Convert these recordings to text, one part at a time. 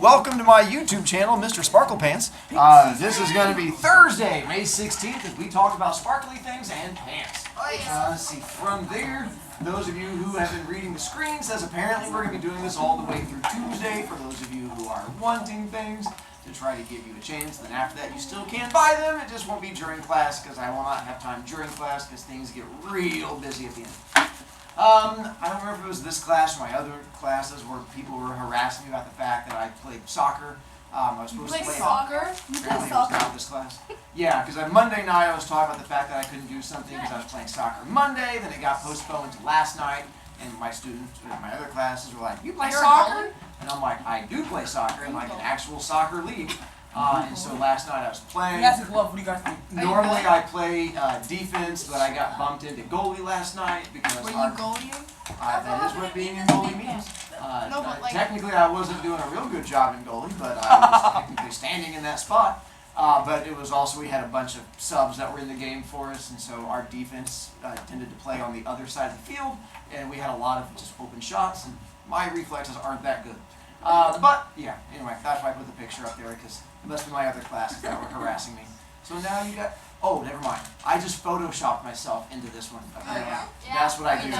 Welcome to my YouTube channel, Mr. Sparkle Pants. This is going to be Thursday, May 16th, as we talk about sparkly things and pants. Let's see, from there, those of you who have been reading the screen says apparently we're going to be doing this all the way through Tuesday. For those of you who are wanting things to try to give you a chance, then after that you still can buy them. It just won't be during class because I will not have time during class because things get real busy at the end. I don't remember if it was this class or my other classes where people were harassing me about the fact that I played soccer. I was supposed to play soccer. You play soccer? Not this class. Yeah, because on Monday night I was talking about the fact that I couldn't do something because I was playing soccer Monday. Then it got postponed to last night, and my students in my other classes were like, "You play soccer?" And I'm like, "I do play soccer in like an actual soccer league." And so last night I was playing. Normally I play defense, but I got bumped into goalie last night because Were you goalie? that is what being in goalie means. Technically I wasn't doing a real good job in goalie, but I was technically standing in that spot. But it was also, we had a bunch of subs that were in the game for us, and so our defense tended to play on the other side of the field, and we had a lot of just open shots, and my reflexes aren't that good. But yeah, anyway, that's why I put the picture up there, because it must be my other classes that were harassing me. So now you got, oh, never mind. I just photoshopped myself into this one. That's what I do.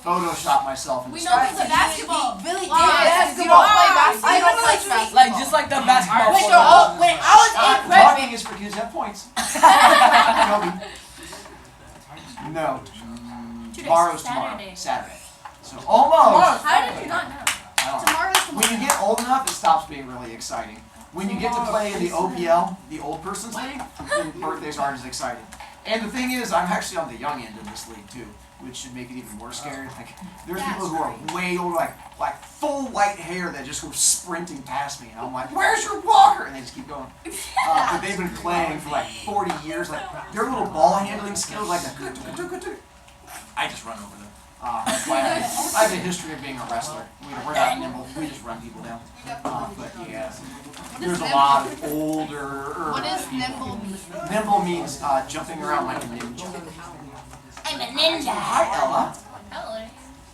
Photoshop myself into We know it's a basketball. Really did. Basketball. I don't play basketball. Like just like the basketball. When I was in prep, talking is for kids that have points. No. Tomorrow's tomorrow. Saturday. So almost. How did you not know? When you get old enough, it stops being really exciting. When you get to play in the OPL, the old person's league, then birthdays aren't as exciting. And the thing is, I'm actually on the young end of this league too, which should make it even more scary. Like, there's people who are way older, like full white hair that just go sprinting past me, and I'm like, "Where's your blocker?" And they just keep going. But they've been playing for like 40 years. Like their little ball handling skills, like I just run over them. That's why I have a history of being a wrestler. We're not nimble. We just run people down. But yeah, there's a lot of older. What does nimble mean? Nimble means jumping around like a ninja. I'm a ninja. Hi, Ella. Hello.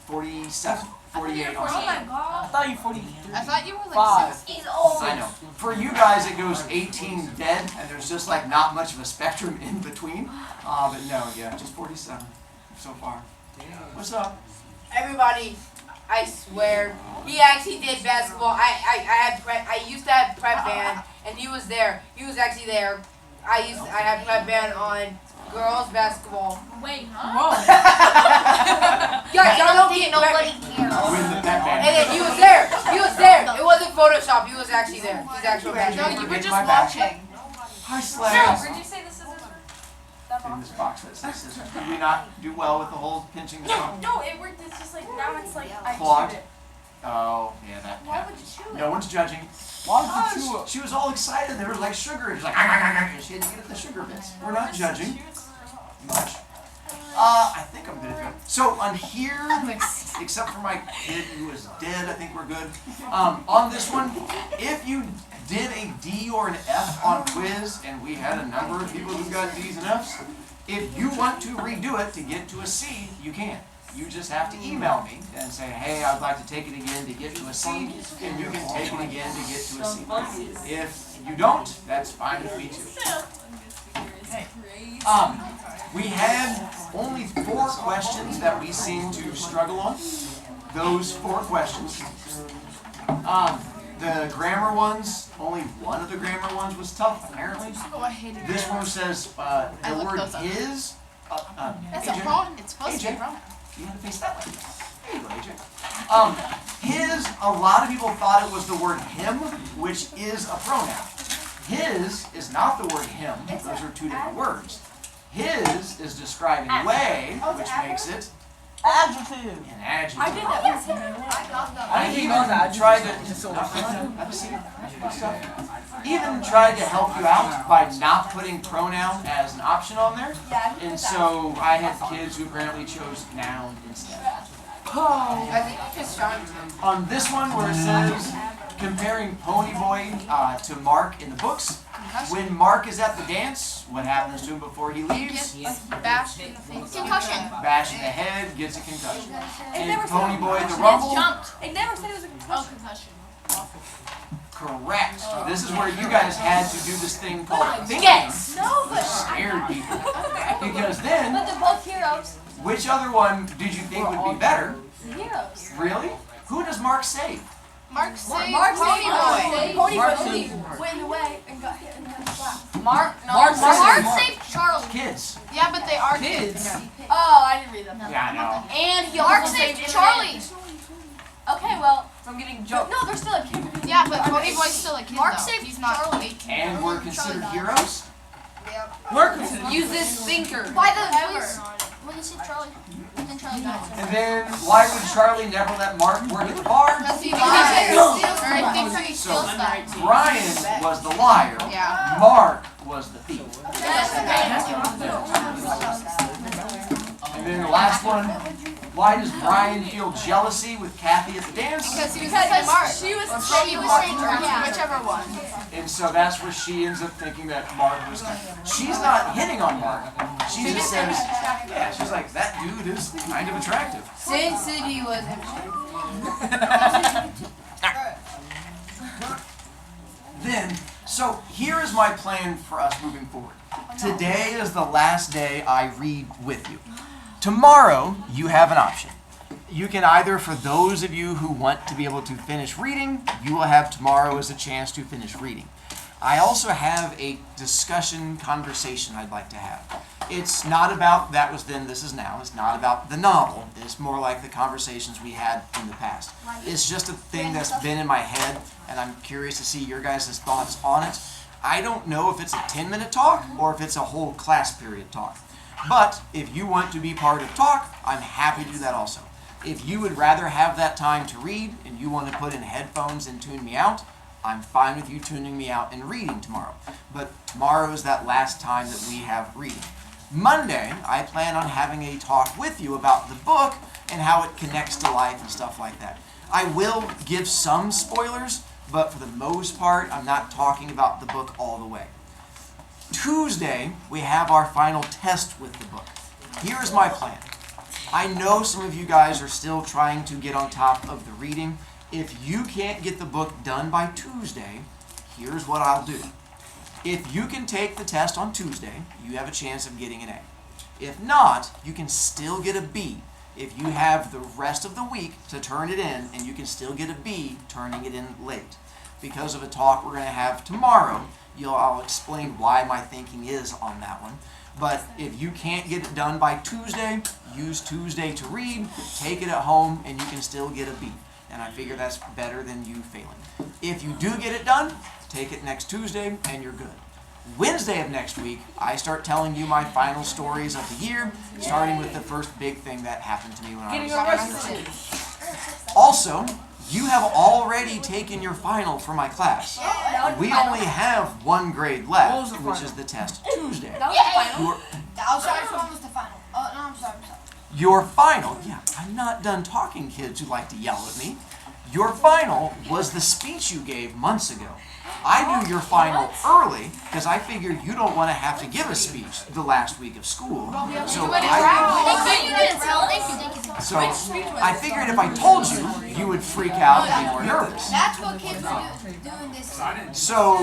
47, 48. Oh my god. I thought you 43. I thought you were like 6. He's old. I know. For you guys, it goes 18 dead, and there's just like not much of a spectrum in between. But no, yeah, just 47 so far. What's up? Everybody, I swear, he actually did basketball. I used to have prep band, and he was there. He was actually there. I had prep band on girls basketball. Wait, huh? Guys, I don't think get nobody cares. With the pet band. And then he was there. He was there. It wasn't Photoshop. He was actually there. He's actual band. No, you were just My back. watching. Hi, Slash. Where'd you say the scissors were? In this box that says scissors. Did we not do well with the whole pinching the phone? No, it worked. It's just like, now it's like, I Clogged? chewed it. Oh, yeah, that. Why would you chew it? No one's judging. Why would you chew it? She was all excited. There was like sugar. It was like, and she had to get at the sugar bits. We're not judging much. I think I'm good at that. So on here, except for my kid who is dead, I think we're good. On this one, if you did a D or an F on quiz, and we had a number of people who got D's and F's, if you want to redo it to get to a C, you can. You just have to email me and say, "Hey, I'd like to take it again to get to a C," and you can take it again to get to a C. If you don't, that's fine with me too. We had only 4 questions that we seem to struggle on. Those 4 questions. The grammar ones, only one of the grammar ones was tough, apparently. This one says the word his. That's a pronoun. It's supposed to be a pronoun. You had to face that way. There you go, AJ. His, a lot of people thought it was the word him, which is a pronoun. His is not the word him. Those are 2 different words. His is describing way, which makes it Adjective. an adjective. I did that once. I got that. I even tried to even tried to help you out by not putting pronoun as an option on there. And so I had kids who apparently chose noun instead. I think it's Sean. On this one where it says comparing Ponyboy to Mark in the books, when Mark is at the dance, what happens to him before he leaves? Bashed in the face. Concussion. Bash in the head, gets a concussion. It And never said Ponyboy at the concussion, Rumble, it jumped. It never said it was a concussion. correct. Correct. This is where you guys had to do this thing called thinking. Yes. No, but Scared people. Because then, but they're both heroes. which other one did you think would be better? Heroes. Really? Who does Mark save? Mark saved Mark Pony saved Boy. Pony Mark Boy. saved Went away and got hit in the back. Mark Mark Mark saved Charlie. Kids. Yeah, but they are Kids. Oh, I didn't read them. Yeah, I know. And he Mark also saved saved Charlie. Okay, well, from getting jumped. No, they're still a kid. Yeah, but Pony Boy's still a kid. Mark though. saved He's not Charlie. 18. And we're considered heroes? We're considered. Use this thinker. Why the police? When you see Charlie, then Charlie dies. And then why would Charlie never let Mark work at the bar? Because he Lies. steals stuff. I think he steals stuff. Brian was the liar. Yeah. Mark was the thief. And then the last one, why does Brian feel jealousy with Kathy at the dance? Because he was saying Mark. She was saying Yeah. whichever one. And so that's where she ends up thinking that Mark was. She's not hitting on Mark. She just says, yeah, she's like, that dude is kind of attractive. Sin City was Then, so here is my plan for us moving forward. Today is the last day I read with you. Tomorrow, you have an option. You can either, for those of you who want to be able to finish reading, you will have tomorrow as a chance to finish reading. I also have a discussion conversation I'd like to have. It's not about that was then, this is now. It's not about the novel. It's more like the conversations we had in the past. It's just a thing that's been in my head, and I'm curious to see your guys' thoughts on it. I don't know if it's a 10-minute talk or if it's a whole class period talk. But if you want to be part of talk, I'm happy to do that also. If you would rather have that time to read and you want to put in headphones and tune me out, I'm fine with you tuning me out and reading tomorrow. But tomorrow is that last time that we have reading. Monday, I plan on having a talk with you about the book and how it connects to life and stuff like that. I will give some spoilers, but for the most part, I'm not talking about the book all the way. Tuesday, we have our final test with the book. Here is my plan. I know some of you guys are still trying to get on top of the reading. If you can't get the book done by Tuesday, here's what I'll do. If you can take the test on Tuesday, you have a chance of getting an A. If not, you can still get a B. If you have the rest of the week to turn it in, and you can still get a B turning it in late. Because of a talk we're going to have tomorrow, I'll explain why my thinking is on that one. But if you can't get it done by Tuesday, use Tuesday to read, take it at home, and you can still get a B. And I figure that's better than you failing. If you do get it done, take it next Tuesday, and you're good. Wednesday of next week, I start telling you my final stories of the year, starting with the first big thing that happened to me when I was arrested. Also, you have already taken your final for my class. We only have one grade left, which is the test Tuesday. Your, I'm sorry, what was the final? Oh, no, I'm sorry. your final, yeah, I'm not done talking, kids who like to yell at me. Your final was the speech you gave months ago. I do your final early because I figured you don't want to have to give a speech the last week of school. So I figured if I told you, you would freak out and be more nervous. That's what kids do doing this. So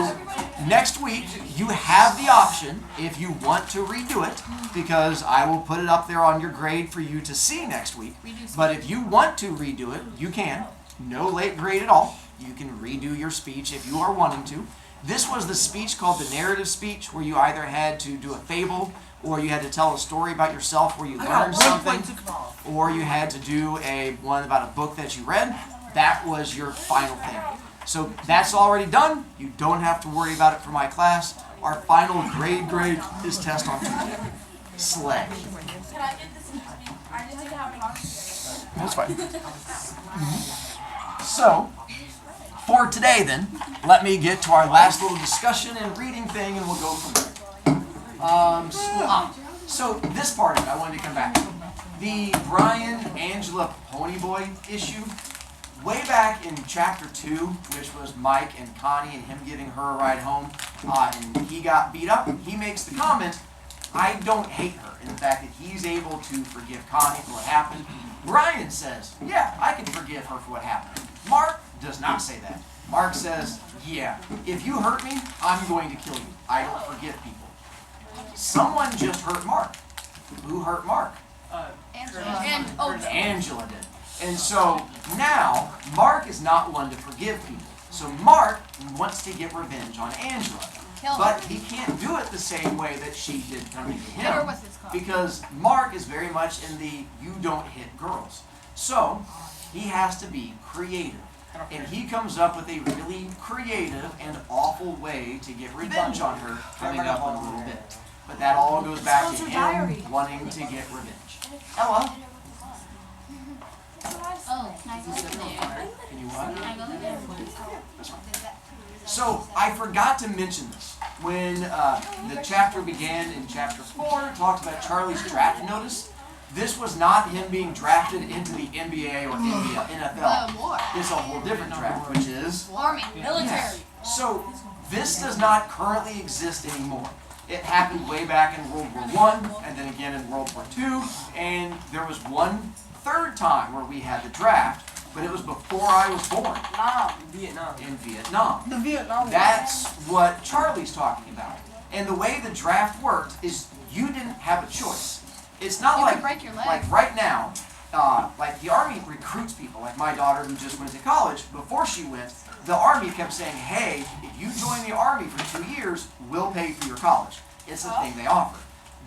next week, you have the option if you want to redo it, because I will put it up there on your grade for you to see next week. But if you want to redo it, you can. No late grade at all. You can redo your speech if you are wanting to. This was the speech called the narrative speech, where you either had to do a fable, or you had to tell a story about yourself where you learned something, or you had to do one about a book that you read. That was your final thing. So that's already done. You don't have to worry about it for my class. Our final grade is test on Tuesday. Slay. That's fine. So, for today then, let me get to our last little discussion and reading thing, and we'll go from there. So this part of it I wanted to come back to. The Brian Angela Ponyboy issue, way back in chapter 2, which was Mike and Connie and him giving her a ride home, and he got beat up, he makes the comment, I don't hate her, in the fact that he's able to forgive Connie for what happened. Brian says, yeah, I can forgive her for what happened. Mark does not say that. Mark says, Yeah. If you hurt me, I'm going to kill you. I don't forgive people. Someone just hurt Mark. Who hurt Mark? Angela did. And so now, Mark is not one to forgive people. So Mark wants to get revenge on Angela. But he can't do it the same way that she did coming to him. Because Mark is very much in the you don't hit girls. So he has to be creative. And he comes up with a really creative and awful way to get revenge on her coming up in a little bit. But that all goes back to him wanting to get revenge. Ella? Oh, can I go there? Can you what? Can I go there? So I forgot to mention this. When the chapter began in chapter 4, it talked about Charlie's draft notice. This was not him being drafted into the NBA or NFL. It's a whole different draft, which is Army, military. Yes. So this does not currently exist anymore. It happened way back in World War I, and then again in World War II, and there was one third time where we had the draft, but it was before I was born. In Vietnam. The Vietnam. That's what Charlie's talking about. And the way the draft worked is you didn't have a choice. It's not You like, could break your leg. like right now, like the Army recruits people, like my daughter who just went to college, before she went, the Army kept saying, hey, if you join the Army for 2 years, we'll pay for your college. It's a thing they offer.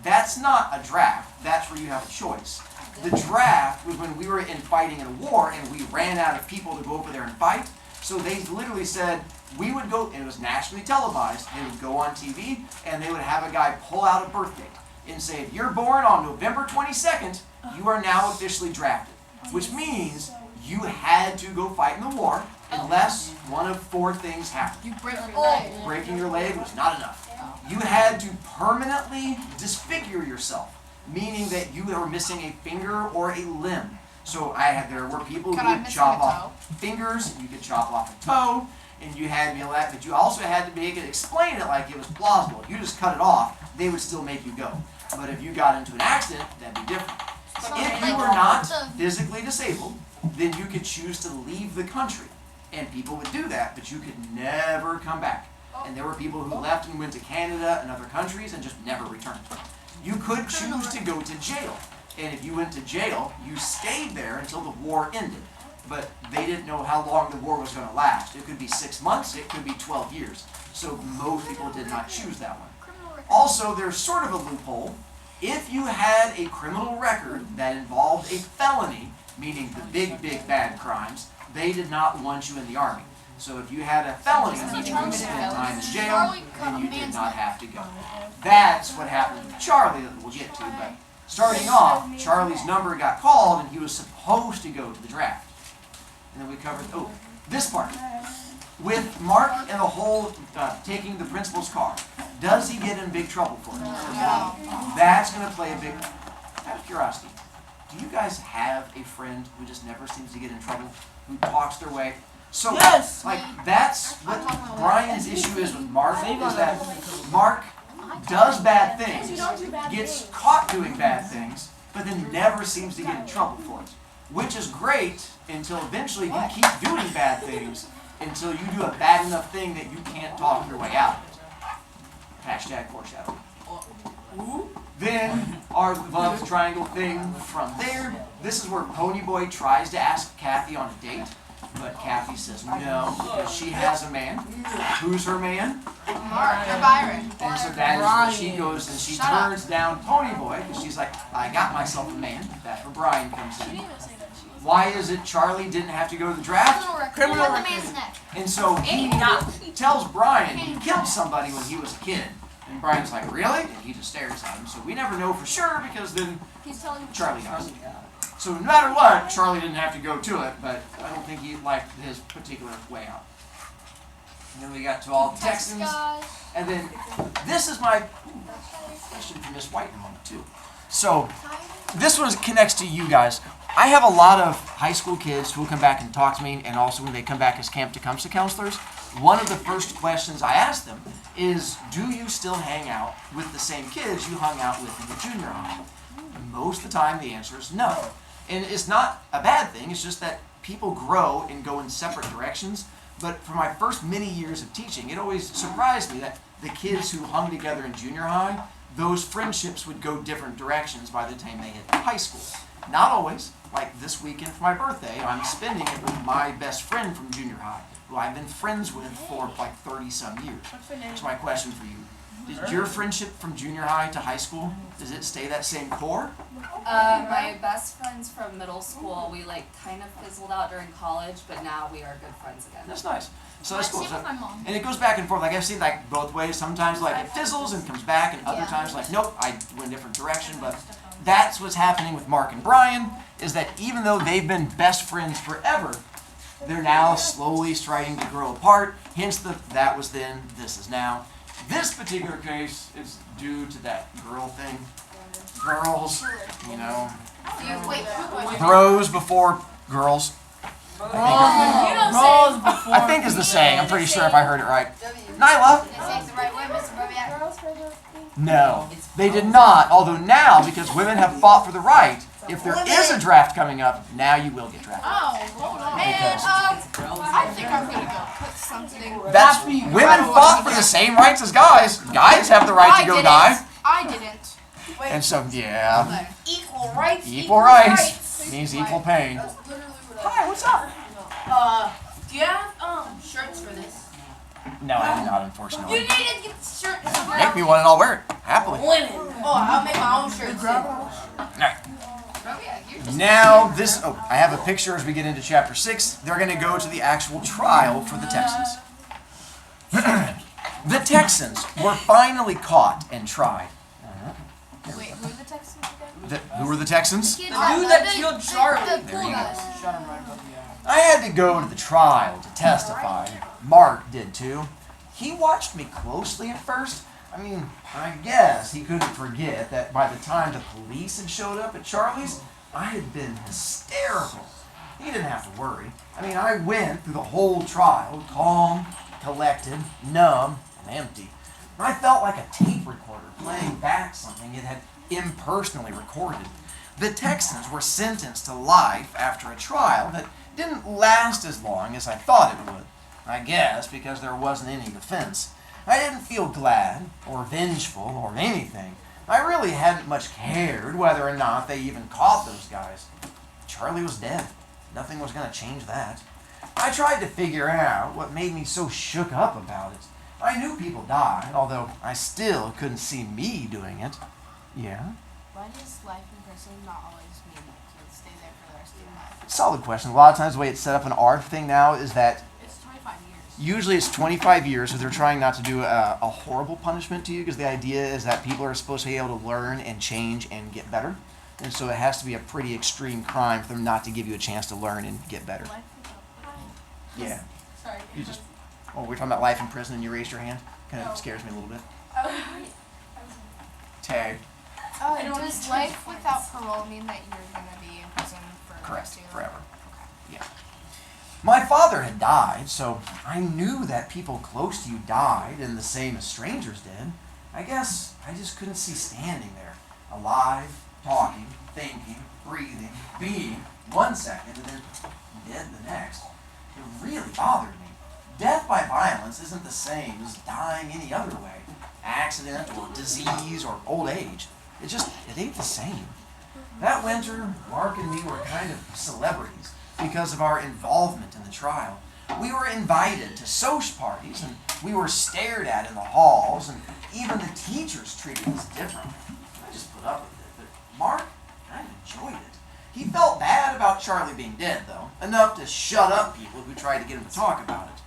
That's not a draft. That's where you have a choice. The draft was when we were fighting in a war and we ran out of people to go over there and fight. So they literally said, we would go, and it was nationally televised, they would go on TV and they would have a guy pull out a birth date and say, if you're born on November 22nd, you are now officially drafted. Which means you had to go fight in the war unless one of 4 things happened. You break your leg. Breaking your leg was not enough. You had to permanently disfigure yourself, meaning that you were missing a finger or a limb. So there were people who would chop off fingers, you could chop off a toe, and you had to be allowed, but you also had to make it, explain it like it was plausible. If you just cut it off, they would still make you go. But if you got into an accident, that'd be different. If you were not physically disabled, then you could choose to leave the country. And people would do that, but you could never come back. And there were people who left and went to Canada and other countries and just never returned. You could choose to go to jail. And if you went to jail, you stayed there until the war ended. But they didn't know how long the war was going to last. It could be 6 months, it could be 12 years. So most people did not choose that one. Also, there's sort of a loophole. If you had a criminal record that involved a felony, meaning the big, big bad crimes, they did not want you in the Army. So if you had a felony, meaning you spent time in jail, then you did not have to go. That's what happened with Charlie that we'll get to. But starting off, Charlie's number got called and he was supposed to go to the draft. And then we covered, this part. With Mark and the whole taking the principal's car, does he get in big trouble for it? That's going to play a big, out of curiosity, do you guys have a friend who just never seems to get in trouble, who talks their way? So, like, that's what Brian's issue is with Mark, is that Mark does bad things, gets caught doing bad things, but then never seems to get in trouble for it. Which is great until eventually you keep doing bad things until you do a bad enough thing that you can't talk your way out of it. Hashtag foreshadowing. Then our love triangle thing from there. This is where Ponyboy tries to ask Kathy on a date, but Kathy says no because she has a man. Who's her man? Byron. And so that is where she goes and she turns down Ponyboy because she's like, I got myself a man. That's where Brian comes in. Why is it Charlie didn't have to go to the draft? Criminal record. And so he tells Brian he killed somebody when he was a kid. And Brian's like, really? And he just stares at him. So we never know for sure because then Charlie knows. So no matter what, Charlie didn't have to go to it, but I don't think he liked his particular way out. And then we got to all the Texans. And then this is my question for Miss White in a moment too. So this one connects to you guys. I have a lot of high school kids who will come back and talk to me, and also when they come back as Camp Tecumseh counselors, one of the first questions I ask them is, do you still hang out with the same kids you hung out with in the junior high? Most of the time the answer is no. And it's not a bad thing, it's just that people grow and go in separate directions. But for my first many years of teaching, it always surprised me that the kids who hung together in junior high, those friendships would go different directions by the time they hit high school. Not always. Like this weekend for my birthday, I'm spending it with my best friend from junior high, who I've been friends with for like 30-some years. So my question for you, did your friendship from junior high to high school, does it stay that same core? My best friends from middle school, we like kind of fizzled out during college, but now we are good friends again. That's nice. So that's cool. Same with my mom. And it goes back and forth. Like I've seen like both ways. Sometimes like it fizzles and comes back, and other Yeah. times like nope, I went a different direction. But that's what's happening with Mark and Brian, is that even though they've been best friends forever, they're now slowly starting to grow apart. Hence the that was then, this is now. This particular case is due to that girl thing. Girls, you know, bros before girls. I think is the saying. I'm pretty sure if I heard it right. Nyla? No, they did not. Although now, because women have fought for the right, if there is a draft coming up, now you will get drafted. I think I'm gonna go put something. That's women fought for the same rights as guys. Guys have the right to go die. I didn't. And so, yeah, Equal rights. equal rights means equal pain. Hi, what's up? Do you have shirts for this? No, I do not, You unfortunately. need to get the shirt. Make me one and I'll wear it happily. Oh, I'll make my own shirt too. Alright. Now this, I have a picture as we get into chapter 6. They're going to go to the actual trial for the Texans. The Texans were finally caught and tried. Wait, who are the Texans again? Who were the Texans? The dude that killed Charlie. The cool guys. Shot him right above the eye. I had to go to the trial to testify. Mark did too. He watched me closely at first. I mean, I guess he couldn't forget that by the time the police had showed up at Charlie's, I had been hysterical. He didn't have to worry. I mean, I went through the whole trial, calm, collected, numb, and empty. I felt like a tape recorder playing back something it had impersonally recorded. The Texans were sentenced to life after a trial that didn't last as long as I thought it would. I guess because there wasn't any defense. I didn't feel glad or vengeful or anything. I really hadn't much cared whether or not they even caught those guys. Charlie was dead. Nothing was going to change that. I tried to figure out what made me so shook up about it. I knew people died, although I still couldn't see me doing it. Yeah? Why does life in prison not always mean that kids stay there for the rest of their life? Solid question. A lot of times the way it's set up in our thing now is that It's 25 years. usually it's 25 years, so they're trying not to do a horrible punishment to you, because the idea is that people are supposed to be able to learn and change and get better. And so it has to be a pretty extreme crime for them not to give you a chance to learn and get better. Life without Yeah. Sorry. You just, oh, we're talking about life in prison and you raised your hand? Kind of scares me a little bit. Tag. Does life without parole mean that you're gonna be in prison for the Correct. rest of your life? Forever. Yeah. My father had died, so I knew that people close to you died and the same as strangers did. I guess I just couldn't see standing there, alive, talking, thinking, breathing, being one second and then dead the next. It really bothered me. Death by violence isn't the same as dying any other way. Accident or disease or old age. It ain't the same. That winter, Mark and me were kind of celebrities because of our involvement in the trial. We were invited to social parties and we were stared at in the halls, and even the teachers treated us differently. I just put up with it, but Mark kind of enjoyed it. He felt bad about Charlie being dead, though, enough to shut up people who tried to get him to talk about it.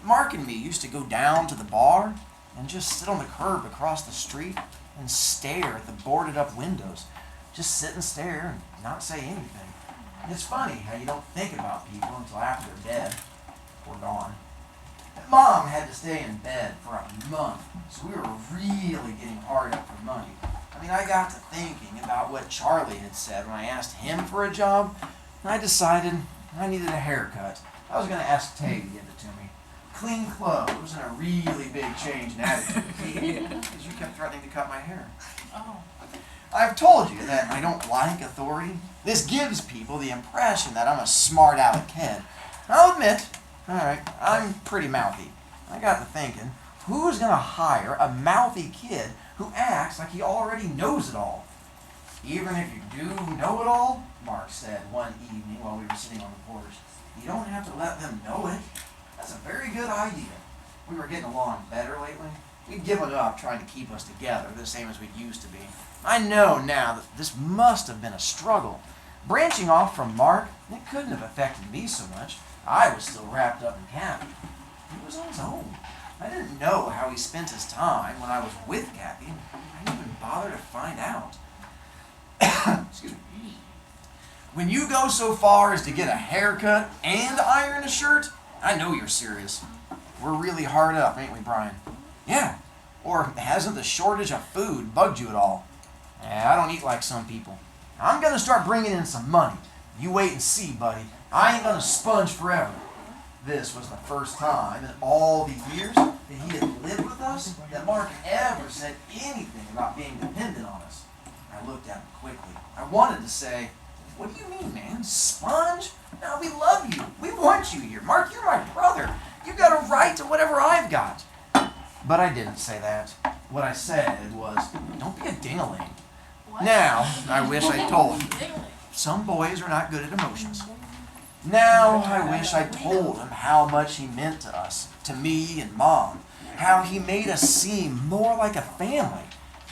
Mark and me used to go down to the bar and just sit on the curb across the street and stare at the boarded up windows. Just sit and stare and not say anything. It's funny how you don't think about people until after they're dead or gone. Mom had to stay in bed for a month, so we were really getting hard up for money. I mean, I got to thinking about what Charlie had said when I asked him for a job, and I decided I needed a haircut. I was going to ask Tay to give it to me. Clean clothes and a really big change in attitude, because you kept threatening to cut my hair. I've told you that I don't like authority. This gives people the impression that I'm a smart aleck kid. I'll admit, Alright, I'm pretty mouthy. I got to thinking, who's gonna hire a mouthy kid who acts like he already knows it all? Even if you do know it all, Mark said one evening while we were sitting on the porch, you don't have to let them know it. That's a very good idea. We were getting along better lately. We'd given up trying to keep us together, the same as we used to be. I know now that this must have been a struggle. Branching off from Mark, it couldn't have affected me so much. I was still wrapped up in Kathy. He was on his own. I didn't know how he spent his time when I was with Kathy. I didn't even bother to find out. Excuse me. When you go so far as to get a haircut and iron a shirt, I know you're serious. We're really hard up, ain't we, Brian? Yeah. Or hasn't the shortage of food bugged you at all? I don't eat like some people. I'm going to start bringing in some money. You wait and see, buddy. I ain't going to sponge forever. This was the first time in all the years that he had lived with us that Mark ever said anything about being dependent on us. I looked at him quickly. I wanted to say, what do you mean, man? Sponge? No, we love you. We want you here. Mark, you're my brother. You got a right to whatever I've got. But I didn't say that. What I said was, don't be a ding-a-ling. Now, I wish I told you. Some boys are not good at emotions. Now, I wish I told him how much he meant to us, to me and Mom, how he made us seem more like a family.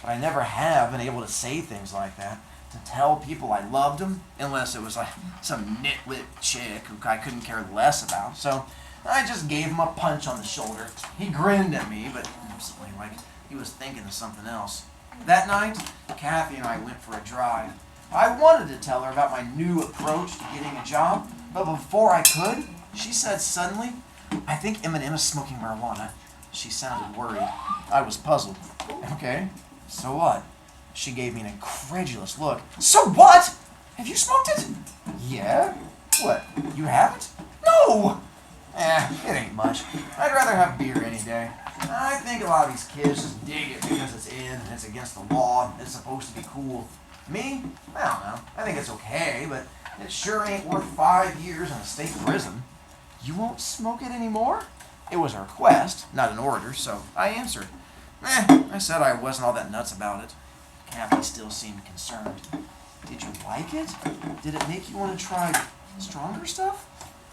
But I never have been able to say things like that, to tell people I loved them, unless it was like some nitwit chick who I couldn't care less about. So I just gave him a punch on the shoulder. He grinned at me, but something like he was thinking of something else. That night, Kathy and I went for a drive. I wanted to tell her about my new approach to getting a job, but before I could, she said suddenly, I think Eminem is smoking marijuana. She sounded worried. I was puzzled. Okay, so what? She gave me an incredulous look. So what? Have you smoked it? Yeah. What, you haven't? No! It ain't much. I'd rather have beer any day. I think a lot of these kids just dig it because it's in and it's against the law and it's supposed to be cool. Me? I don't know. I think it's okay, but it sure ain't worth 5 years in a state prison. You won't smoke it anymore? It was a request, not an order, so I answered. I said I wasn't all that nuts about it. Kathy still seemed concerned. Did you like it? Did it make you want to try stronger stuff?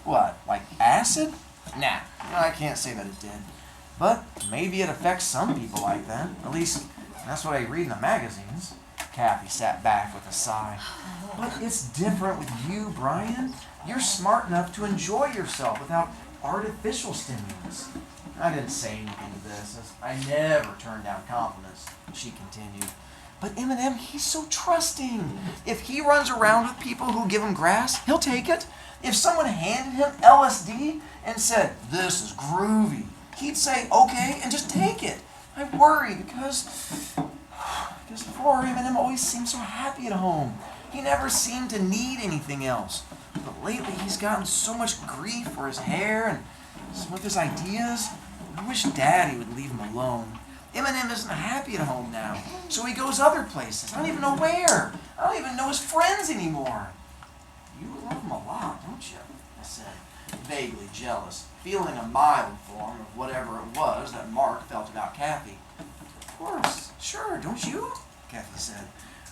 What, like acid? Nah, I can't say that it did. But maybe it affects some people like that. At least, that's what I read in the magazines. Kathy sat back with a sigh. But it's different with you, Brian. You're smart enough to enjoy yourself without artificial stimulants. I didn't say anything to this, as I never turned down compliments, she continued. But Eminem, he's so trusting. If he runs around with people who give him grass, he'll take it. If someone handed him LSD and said, this is groovy, he'd say, okay, and just take it. I worry because before Eminem always seemed so happy at home. He never seemed to need anything else. But lately he's gotten so much grief for his hair and some of his ideas. I wish Daddy would leave him alone. Eminem isn't happy at home now, so he goes other places. I don't even know where. I don't even know his friends anymore. You love him a lot, don't you? I said, vaguely jealous, feeling a mild form of whatever it was that Mark felt about Kathy. Of course, sure, don't you? Kathy said,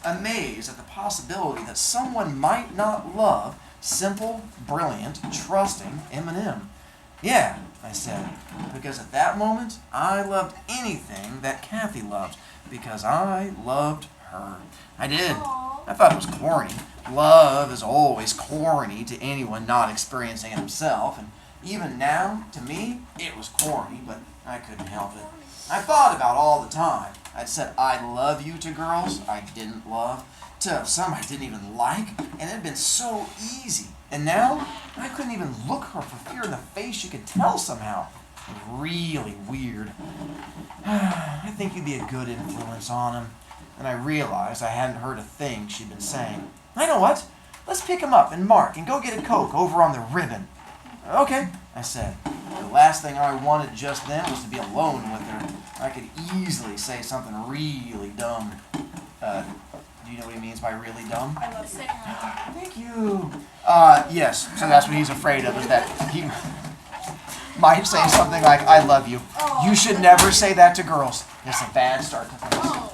amazed at the possibility that someone might not love simple, brilliant, trusting Eminem. Yeah, I said, because at that moment, I loved anything that Kathy loved, because I loved her. I did. I thought it was corny. Love is always corny to anyone not experiencing it himself, and even now, to me, it was corny, but I couldn't help it. I thought about all the time. I'd said I love you to girls I didn't love, to some I didn't even like, and it had been so easy. And now, I couldn't even look her for fear in the face. She could tell somehow. Really weird. I think you'd be a good influence on him. And I realized I hadn't heard a thing she'd been saying. I know what? Let's pick him up and Mark and go get a Coke over on the ribbon. Okay, I said. The last thing I wanted just then was to be alone with her. I could easily say something really dumb. Do you know what he means by really dumb? I love saying that. Thank you. Yes, so that's what he's afraid of, is that he... might say something like, I love you. You should never say that to girls. It's a bad start to things.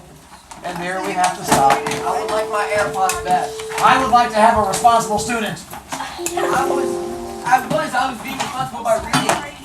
And there we have to stop. I would like my AirPods back. I would like to have a responsible student. I was being responsible by reading.